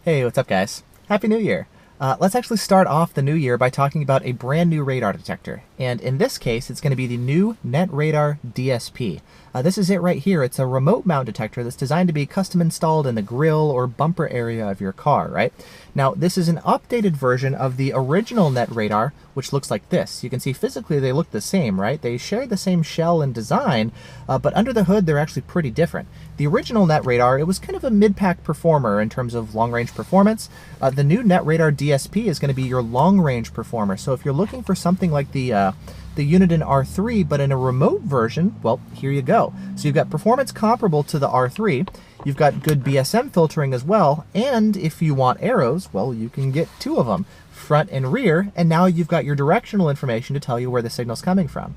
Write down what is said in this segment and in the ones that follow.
Hey, what's up, guys? Happy New Year! Let's actually start off the new year by talking about a brand new radar detector. And in this case, it's going to be the new Net Radar Dsp. This is it right here. It's a remote mount detector that's designed to be custom installed in the grille or bumper area of your car, right? Now, this is an updated version of the original Net Radar, which looks like this. You can see physically they look the same, right? They share the same shell and design, but under the hood, they're actually pretty different. The original Net Radar, it was kind of a mid-pack performer in terms of long-range performance. The new Net Radar Dsp is going to be your long-range performer. So if you're looking for something like the Uniden R3, but in a remote version, well, here you go. So you've got performance comparable to the R3. You've got good BSM filtering as well. And if you want arrows, well, you can get two of them, front and rear. And now you've got your directional information to tell you where the signal's coming from.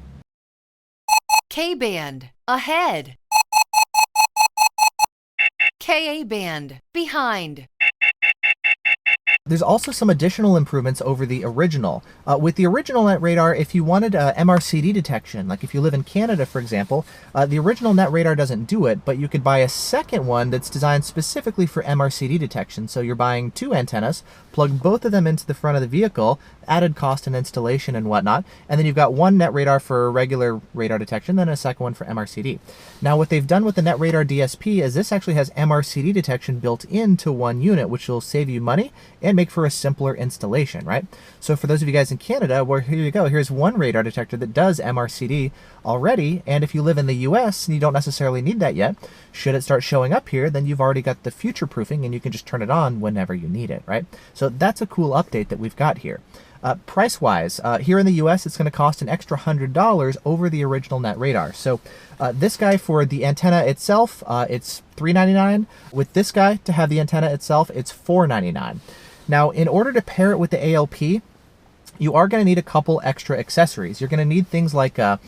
K-band, ahead. Ka band, behind. There's also some additional improvements over the original. With the original Net Radar, if you wanted MRCD detection, like if you live in Canada, for example, the original Net Radar doesn't do it, but you could buy a second one that's designed specifically for MRCD detection. So you're buying two antennas, plug both of them into the front of the vehicle, added cost and installation and whatnot, and then you've got one Net Radar for regular radar detection, then a second one for MRCD. Now, what they've done with the Net Radar Dsp is this actually has MRCD detection built into one unit, which will save you money and make for a simpler installation, right? So for those of you guys in Canada, well, here you go. Here's one radar detector that does MRCD already, and if you live in the US and you don't necessarily need that yet, should it start showing up here, then you've already got the future proofing and you can just turn it on whenever you need it, right? So that's a cool update that we've got here. Price-wise, here in the US, it's going to cost an extra $100 over the original Net Radar. So this guy for the antenna itself, it's $399. With this guy to have the antenna itself, it's $499. Now, in order to pair it with the ALP, you are going to need a couple extra accessories. You're going to need things like a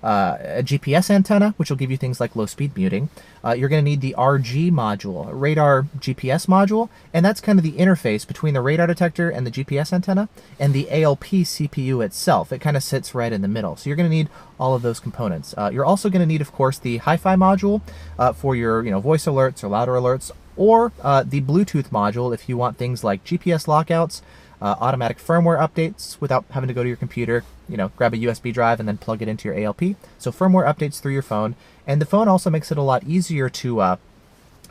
GPS antenna, which will give you things like low-speed muting. You're going to need the RG module, a radar GPS module, and that's kind of the interface between the radar detector and the GPS antenna and the ALP CPU itself. It kind of sits right in the middle. So you're going to need all of those components. You're also going to need, of course, the hi-fi module for your voice alerts or louder alerts, or the Bluetooth module if you want things like GPS lockouts, automatic firmware updates without having to go to your computer, grab a USB drive and then plug it into your ALP. So firmware updates through your phone. And the phone also makes it a lot easier to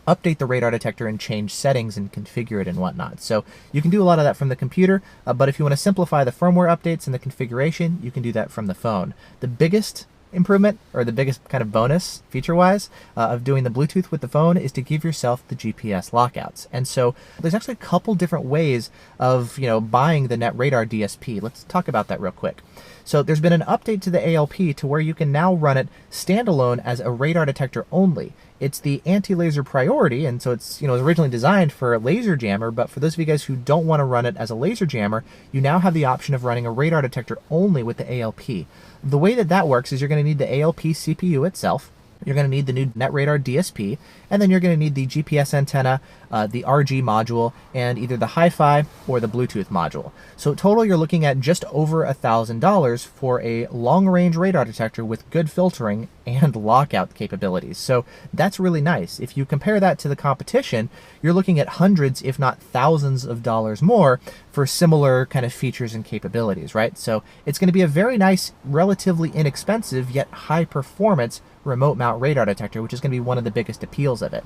update the radar detector and change settings and configure it and whatnot. So you can do a lot of that from the computer, but if you want to simplify the firmware updates and the configuration, you can do that from the phone. The biggest improvement, or the biggest kind of bonus feature-wise of doing the Bluetooth with the phone, is to give yourself the GPS lockouts. And so there's actually a couple different ways of buying the Net Radar Dsp. Let's talk about that real quick. So there's been an update to the ALP to where you can now run it standalone as a radar detector only. It's the anti-laser priority, and so it's originally designed for a laser jammer, but for those of you guys who don't want to run it as a laser jammer, you now have the option of running a radar detector only with the ALP. The way that works is you're going to need the ALP CPU itself. You're going to need the new Net Radar Dsp, and then you're going to need the GPS antenna, the RG module, and either the hi-fi or the Bluetooth module. So total, you're looking at just over $1,000 for a long-range radar detector with good filtering and lockout capabilities. So that's really nice. If you compare that to the competition, you're looking at hundreds, if not thousands of dollars more for similar kind of features and capabilities, right? So it's going to be a very nice, relatively inexpensive, yet high-performance remote mount radar detector, which is going to be one of the biggest appeals of it.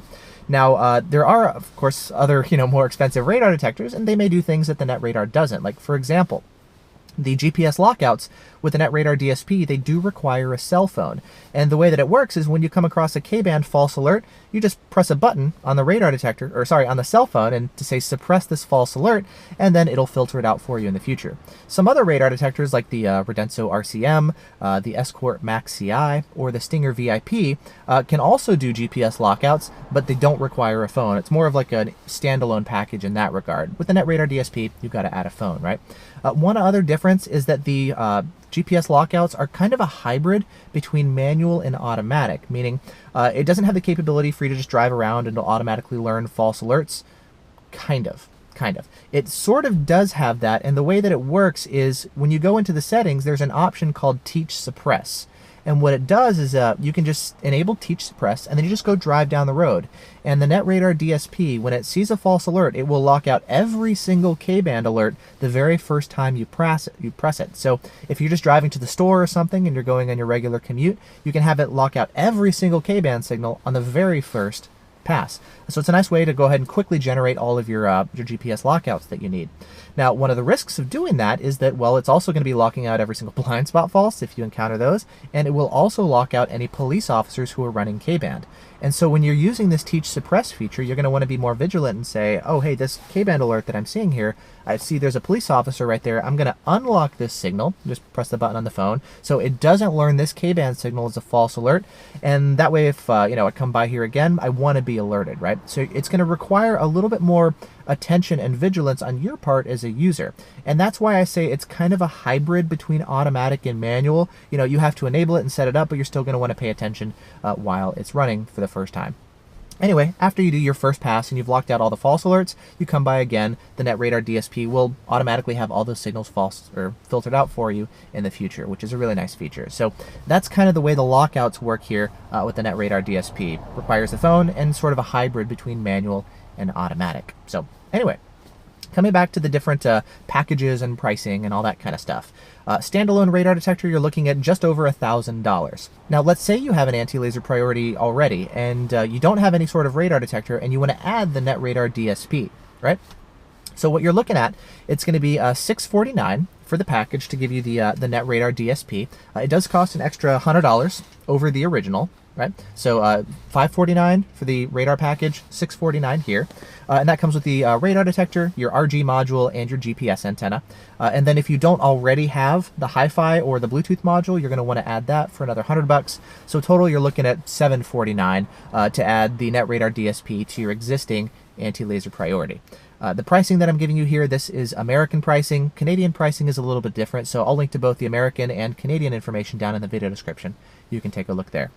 Now, there are, of course, other, more expensive radar detectors, and they may do things that the Net Radar doesn't. Like, for example, the GPS lockouts with the Net Radar Dsp, they do require a cell phone. And the way that it works is when you come across a K-band false alert, you just press a button on the radar detector, or sorry, on the cell phone, and to say suppress this false alert, and then it'll filter it out for you in the future. Some other radar detectors like the Redenso RCM, the Escort Max CI, or the Stinger VIP can also do GPS lockouts, but they don't require a phone. It's more of like a standalone package in that regard. With the Net Radar Dsp, you've got to add a phone, right? One other difference is that the GPS lockouts are kind of a hybrid between manual and automatic, meaning it doesn't have the capability for you to just drive around and it'll automatically learn false alerts. Kind of. It sort of does have that, and the way that it works is when you go into the settings, there's an option called Teach Suppress. And what it does is you can just enable teach suppress, and then you just go drive down the road. And the Net Radar DSP, when it sees a false alert, it will lock out every single K-band alert the very first time you press it. So if you're just driving to the store or something and you're going on your regular commute, you can have it lock out every single K-band signal on the very first pass. So it's a nice way to go ahead and quickly generate all of your GPS lockouts that you need. Now, one of the risks of doing that is that, well, it's also going to be locking out every single blind spot false if you encounter those, and it will also lock out any police officers who are running K-band. And so when you're using this teach suppress feature, you're going to want to be more vigilant and say, oh, hey, this K-band alert that I'm seeing here, I see there's a police officer right there. I'm going to unlock this signal. Just press the button on the phone so it doesn't learn this K-band signal as a false alert. And that way, if I come by here again, I want to be alerted, right? So it's going to require a little bit more attention and vigilance on your part as a user. And that's why I say it's kind of a hybrid between automatic and manual. You have to enable it and set it up, but you're still going to want to pay attention while it's running for the first time. Anyway, after you do your first pass and you've locked out all the false alerts, you come by again, the Net Radar DSP will automatically have all those signals false or filtered out for you in the future, which is a really nice feature. So that's kind of the way the lockouts work here with the Net Radar DSP. Requires the phone and sort of a hybrid between manual and automatic. So anyway, coming back to the different packages and pricing and all that kind of stuff. Standalone radar detector, you're looking at just over $1,000. Now, let's say you have an anti-laser priority already and you don't have any sort of radar detector and you want to add the Net Radar DSP, right? So what you're looking at, it's going to be $649 for the package to give you the Net Radar DSP. It does cost an extra $100 over the original, right? So $549 for the radar package, $649 here. And that comes with the radar detector, your RG module, and your GPS antenna. And then if you don't already have the Hi-Fi or the Bluetooth module, you're going to want to add that for another $100. So total, you're looking at $749 to add the Net Radar DSP to your existing anti-laser priority. The pricing that I'm giving you here, this is American pricing. Canadian pricing is a little bit different, so I'll link to both the American and Canadian information down in the video description. You can take a look there.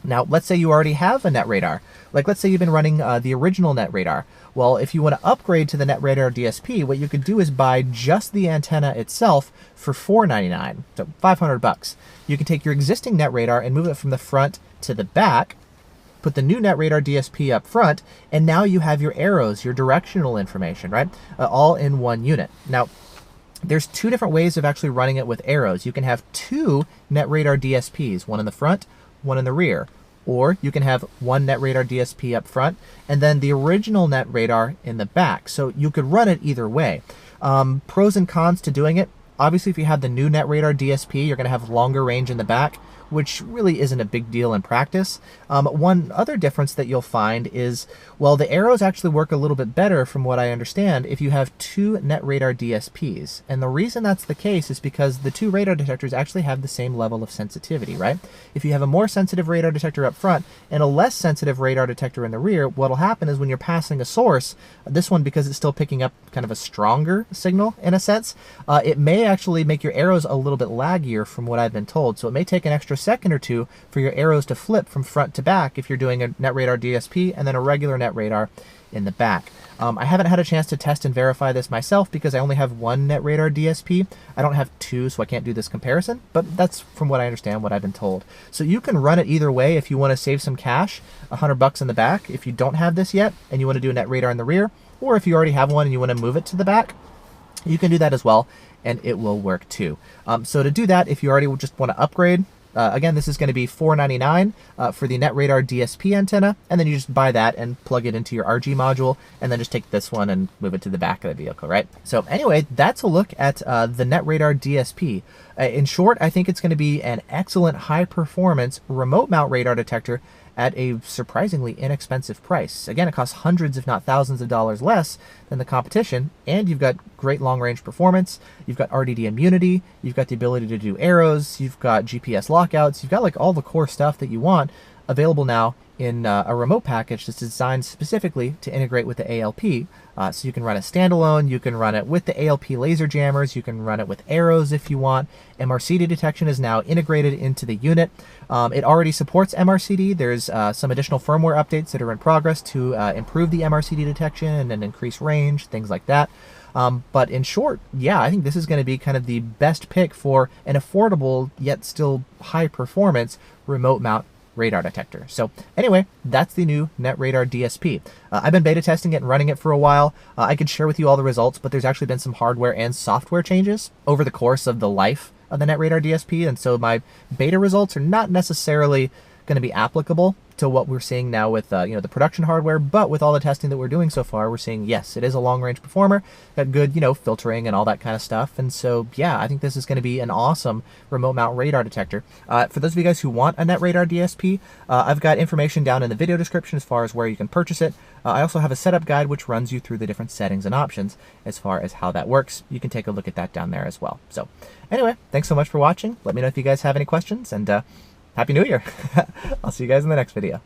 Now, let's say you already have a Net Radar. Like, let's say you've been running the original Net Radar. Well, if you want to upgrade to the Net Radar DSP, what you could do is buy just the antenna itself for $499, so $500. You can take your existing Net Radar and move it from the front to the back, put the new Net Radar DSP up front, and now you have your arrows, your directional information, right? All in one unit. Now, there's two different ways of actually running it with arrows. You can have two Net Radar DSPs, one in the front, one in the rear. Or you can have one Net Radar DSP up front and then the original Net Radar in the back. So you could run it either way. Pros and cons to doing it. Obviously, if you have the new Net Radar DSP, you're going to have longer range in the back, which really isn't a big deal in practice. One other difference that you'll find is, well, the arrows actually work a little bit better from what I understand if you have two Net Radar DSPs. And the reason that's the case is because the two radar detectors actually have the same level of sensitivity, right? If you have a more sensitive radar detector up front and a less sensitive radar detector in the rear, what'll happen is when you're passing a source, this one, because it's still picking up kind of a stronger signal in a sense, it may actually make your arrows a little bit laggier from what I've been told. So it may take an extra second or two for your arrows to flip from front to back if you're doing a Net Radar DSP and then a regular Net Radar in the back. I haven't had a chance to test and verify this myself because I only have one Net Radar DSP. I don't have two, so I can't do this comparison, but that's from what I understand, what I've been told. So you can run it either way if you want to save some cash, $100 in the back if you don't have this yet and you want to do a Net Radar in the rear, or if you already have one and you want to move it to the back, you can do that as well, and it will work too. So to do that, if you already just want to upgrade, again, this is going to be $499 for the Net Radar DSP antenna, and then you just buy that and plug it into your RG module, and then just take this one and move it to the back of the vehicle, right? So anyway, that's a look at the Net Radar DSP. In short, I think it's going to be an excellent high-performance remote mount radar detector at a surprisingly inexpensive price. Again, it costs hundreds if not thousands of dollars less than the competition, and you've got great long-range performance, you've got RDD immunity, you've got the ability to do arrows, you've got GPS lockouts, you've got like all the core stuff that you want available now in a remote package that's designed specifically to integrate with the ALP. So you can run it standalone, you can run it with the ALP laser jammers, you can run it with arrows if you want. MRCD detection is now integrated into the unit. It already supports MRCD. There's some additional firmware updates that are in progress to improve the MRCD detection and increase range, things like that. But in short, yeah, I think this is going to be kind of the best pick for an affordable yet still high performance remote mount radar detector. So anyway, that's the new Net Radar Dsp. I've been beta testing it and running it for a while. I could share with you all the results, but there's actually been some hardware and software changes over the course of the life of the Net Radar Dsp, and so my beta results are not necessarily going to be applicable to what we're seeing now with the production hardware, but with all the testing that we're doing so far, we're seeing, yes, it is a long-range performer, got good, filtering and all that kind of stuff. And so, yeah, I think this is going to be an awesome remote mount radar detector. For those of you guys who want a Net Radar DSP, I've got information down in the video description as far as where you can purchase it. I also have a setup guide which runs you through the different settings and options as far as how that works. You can take a look at that down there as well. So anyway, thanks so much for watching. Let me know if you guys have any questions, and Happy New Year! I'll see you guys in the next video.